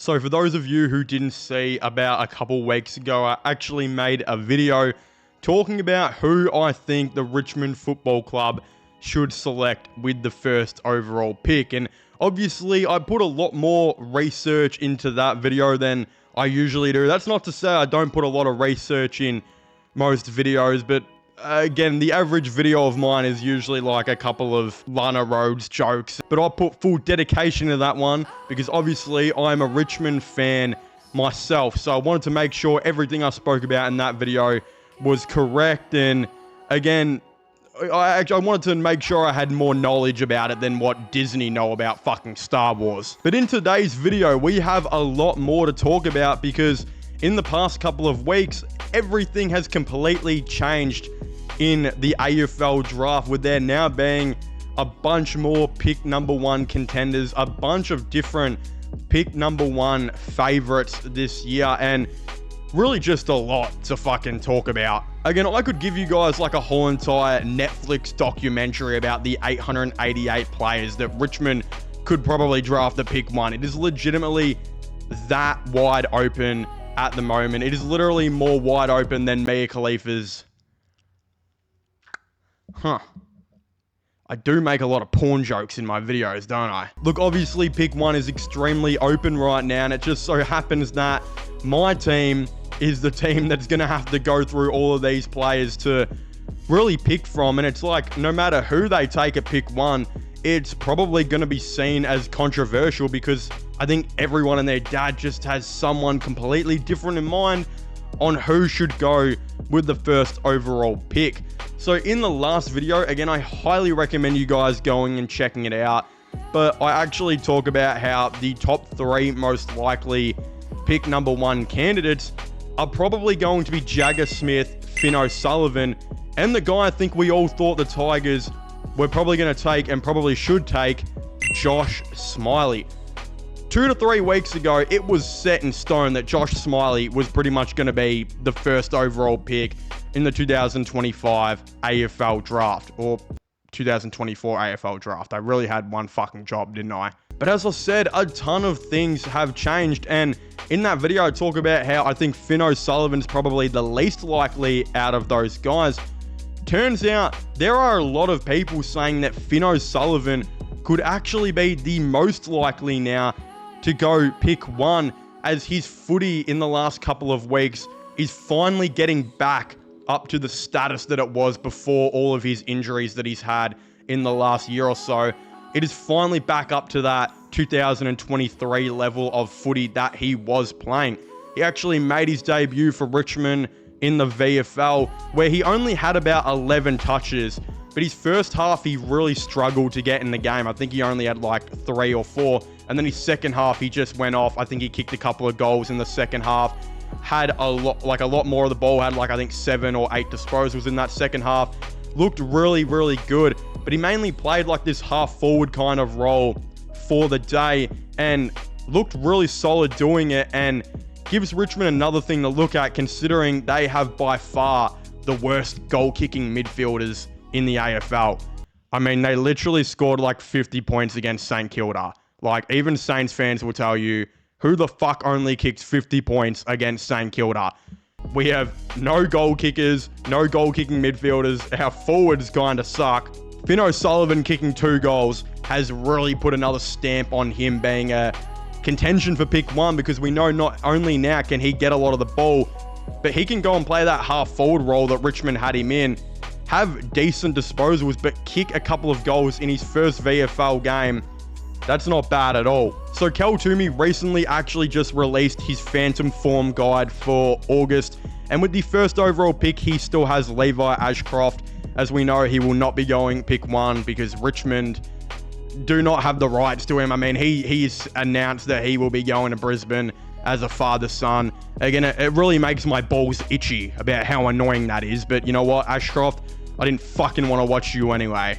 So for those of you who didn't see, about a couple weeks ago, I actually made a video talking about who I think the Richmond Football Club should select with the first overall pick. And obviously, I put a lot more research into that video than I usually do. That's not to say I don't put a lot of research in most videos, but again, the average video of mine is usually like a couple of Lana Rhodes jokes, but I put full dedication to that one because obviously I'm a Richmond fan myself, so I wanted to make sure everything I spoke about in that video was correct. And again, I wanted to make sure I had more knowledge about it than what Disney know about fucking Star Wars. But in today's video, we have a lot more to talk about because in the past couple of weeks, everything has completely changed in the AFL draft, with there now being a bunch more pick number one contenders, a bunch of different pick number one favorites this year, and really just a lot to fucking talk about. Again, I could give you guys like a whole entire Netflix documentary about the 888 players that Richmond could probably draft at pick one. It is legitimately that wide open at the moment. It is literally more wide open than Mia Khalifa's. I do make a lot of porn jokes in my videos, don't I? Look, obviously pick one is extremely open right now, and it just so happens that my team is the team that's going to have to go through all of these players to really pick from. And it's like, no matter who they take at pick one, it's probably going to be seen as controversial because I think everyone and their dad just has someone completely different in mind on who should go with the first overall pick. So in the last video, again, I highly recommend you guys going and checking it out, but I actually talk about how the top three most likely pick number one candidates are probably going to be Jagger Smith, Finn O'Sullivan, and the guy I think we all thought the Tigers were probably going to take and probably should take, Josh Smiley. 2 to 3 weeks ago, it was set in stone that Josh Smiley was pretty much going to be the first overall pick in the 2025 AFL draft, or 2024 AFL draft. I really had one fucking job, didn't I? But as I said, a ton of things have changed, and in that video, I talk about how I think Finn O'Sullivan's probably the least likely out of those guys. Turns out, there are a lot of people saying that Finn O'Sullivan could actually be the most likely now to go pick one, as his footy in the last couple of weeks is finally getting back up to the status that it was before all of his injuries that he's had in the last year or so. It is finally back up to that 2023 level of footy that he was playing. He actually made his debut for Richmond in the VFL, where he only had about 11 touches, but his first half he really struggled to get in the game. I think he only had like 3 or 4, and then his second half he just went off. I think he kicked a couple of goals in the second half, had a lot more of the ball, had like I think 7 or 8 disposals in that second half. Looked really, really good, but he mainly played like this half forward kind of role for the day and looked really solid doing it, and gives Richmond another thing to look at, considering they have by far the worst goal kicking midfielders in the AFL. I mean, they literally scored like 50 points against St Kilda. Like, even Saints fans will tell you, who the fuck only kicks 50 points against St Kilda? We have no goal kickers, no goal kicking midfielders. Our forwards kind of suck. Finn O'Sullivan kicking 2 goals has really put another stamp on him being a contention for pick one, because we know not only now can he get a lot of the ball, but he can go and play that half forward role that Richmond had him in, have decent disposals, but kick a couple of goals in his first VFL game. That's not bad at all. So Kel Toomey recently actually just released his Phantom Form guide for August, and with the first overall pick, he still has Levi Ashcroft. As we know, he will not be going pick one because Richmond do not have the rights to him. I mean, he's announced that he will be going to Brisbane as a father-son. Again, it really makes my balls itchy about how annoying that is. But you know what, Ashcroft, I didn't fucking want to watch you anyway.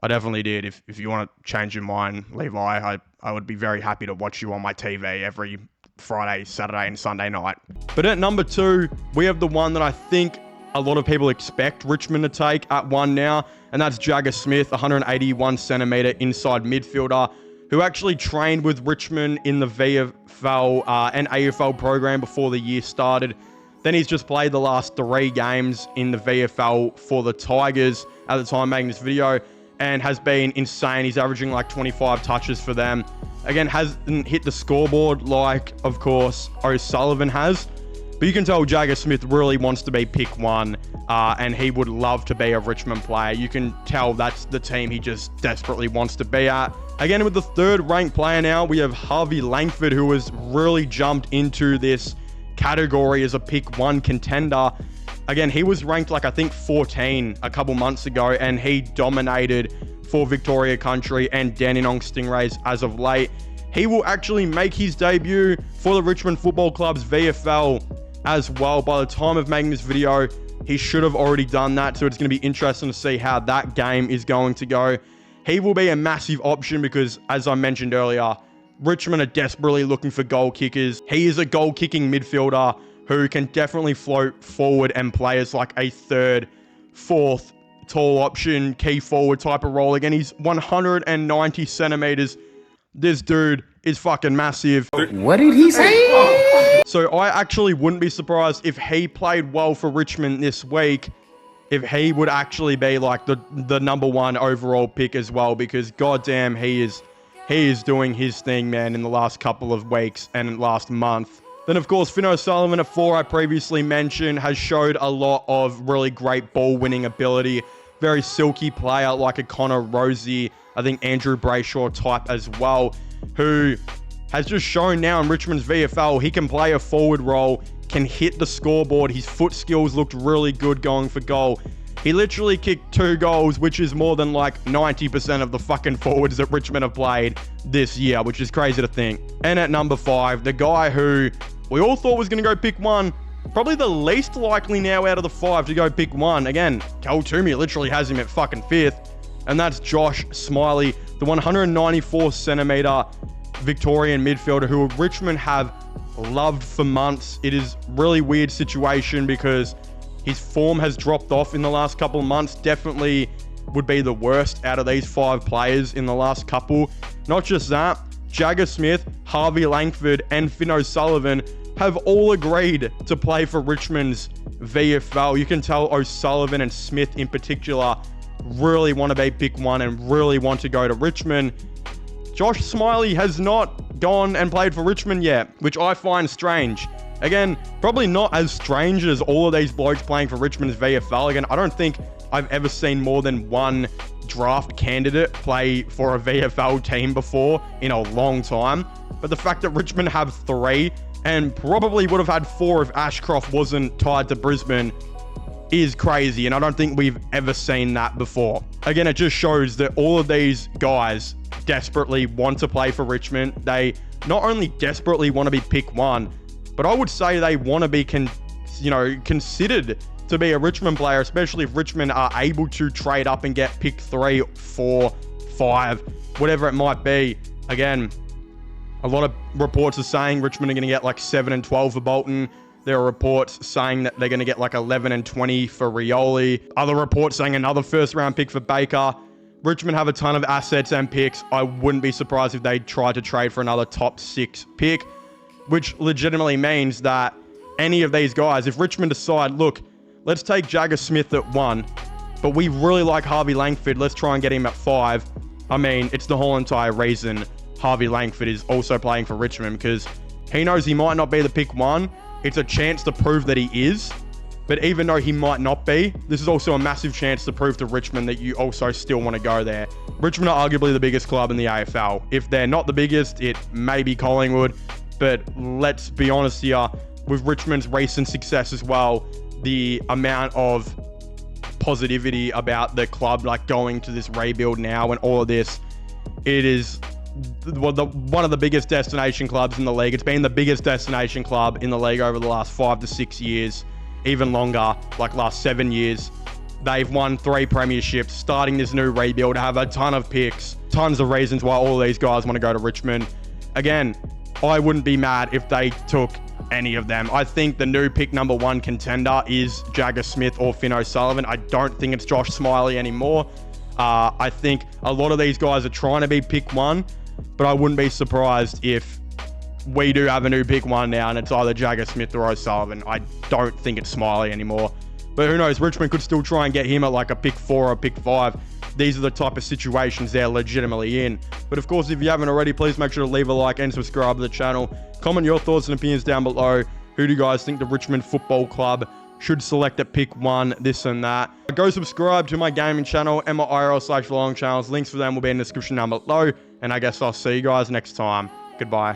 I definitely did. If you want to change your mind, Levi, I would be very happy to watch you on my TV every Friday, Saturday, and Sunday night. But at number 2, we have the one that I think a lot of people expect Richmond to take at 1 now, and that's Jagger Smith, 181 centimetre inside midfielder, who actually trained with Richmond in the VFL and AFL program before the year started. Then he's just played the last 3 games in the VFL for the Tigers at the time making this video, and has been insane. He's averaging like 25 touches for them. Again, hasn't hit the scoreboard like, of course, O'Sullivan has. But you can tell Jagger Smith really wants to be pick 1, and he would love to be a Richmond player. You can tell that's the team he just desperately wants to be at. Again, with the 3rd ranked player now, we have Harvey Langford, who has really jumped into this category as a pick 1 contender. Again, he was ranked like, I think 14 a couple months ago, and he dominated for Victoria Country and Dandenong Stingrays as of late. He will actually make his debut for the Richmond Football Club's VFL as well. By the time of making this video, he should have already done that, so it's going to be interesting to see how that game is going to go. He will be a massive option because, as I mentioned earlier, Richmond are desperately looking for goal kickers. He is a goal-kicking midfielder who can definitely float forward and play as like a 3rd, 4th tall option, key forward type of role. Again, he's 190 centimeters. This dude is fucking massive. What did he say? So I actually wouldn't be surprised if he played well for Richmond this week, if he would actually be like the number 1 overall pick as well, because goddamn, he is doing his thing, man, in the last couple of weeks and last month. Then, of course, Finn O'Sullivan at 4, I previously mentioned, has showed a lot of really great ball-winning ability. Very silky player like a Connor Rosie, I think Andrew Brayshaw type as well, who has just shown now in Richmond's VFL he can play a forward role, can hit the scoreboard. His foot skills looked really good going for goal. He literally kicked 2 goals, which is more than like 90% of the fucking forwards that Richmond have played this year, which is crazy to think. And at number 5, the guy who we all thought was going to go pick 1, probably the least likely now out of the 5 to go pick 1. Again, Cal Toomey literally has him at fucking 5th. And that's Josh Smiley, the 194 centimeter Victorian midfielder who Richmond have loved for months. It is really weird situation because his form has dropped off in the last couple of months. Definitely would be the worst out of these 5 players in the last couple. Not just that, Jagger Smith, Harvey Langford, and Finn O'Sullivan have all agreed to play for Richmond's VFL. You can tell O'Sullivan and Smith in particular really want to be pick 1 and really want to go to Richmond. Josh Smiley has not gone and played for Richmond yet, which I find strange. Again, probably not as strange as all of these blokes playing for Richmond's VFL. Again, I don't think I've ever seen more than 1 draft candidate play for a VFL team before in a long time. But the fact that Richmond have 3 and probably would have had 4 if Ashcroft wasn't tied to Brisbane is crazy, and I don't think we've ever seen that before. Again, it just shows that all of these guys desperately want to play for Richmond. They not only desperately want to be pick 1, but I would say they want to be considered to be a Richmond player, especially if Richmond are able to trade up and get pick 3, 4, 5, whatever it might be. Again, a lot of reports are saying Richmond are going to get like 7 and 12 for Bolton. There are reports saying that they're going to get like 11 and 20 for Rioli. Other reports saying another 1st round pick for Baker. Richmond have a ton of assets and picks. I wouldn't be surprised if they tried to trade for another top 6 pick, which legitimately means that any of these guys, if Richmond decide, look, let's take Jagger Smith at 1, but we really like Harvey Langford, let's try and get him at 5. I mean, it's the whole entire reason Harvey Langford is also playing for Richmond, because he knows he might not be the pick 1. It's a chance to prove that he is. But even though he might not be, this is also a massive chance to prove to Richmond that you also still want to go there. Richmond are arguably the biggest club in the AFL. If they're not the biggest, it may be Collingwood. But let's be honest here, with Richmond's recent success as well, the amount of positivity about the club like going to this rebuild now and all of this, it is one of the biggest destination clubs in the league. It's been the biggest destination club in the league over the last 5 to 6 years, even longer, like last 7 years. They've won 3 premierships, starting this new rebuild, have a ton of picks, tons of reasons why all of these guys want to go to Richmond. Again, I wouldn't be mad if they took any of them. I think the new pick number 1 contender is Jagger Smith or Finn O'Sullivan. I don't think it's Josh Smiley anymore. I think a lot of these guys are trying to be pick 1, but I wouldn't be surprised if we do have a new pick 1 now, and it's either Jagger Smith or O'Sullivan. I don't think it's Smiley anymore. But who knows? Richmond could still try and get him at like a pick 4 or a pick 5. These are the type of situations they're legitimately in. But of course, if you haven't already, please make sure to leave a like and subscribe to the channel. Comment your thoughts and opinions down below. Who do you guys think the Richmond Football Club should select at pick 1, this and that? Go subscribe to my gaming channel and my IRL/vlog channels. Links for them will be in the description down below. And I guess I'll see you guys next time. Goodbye.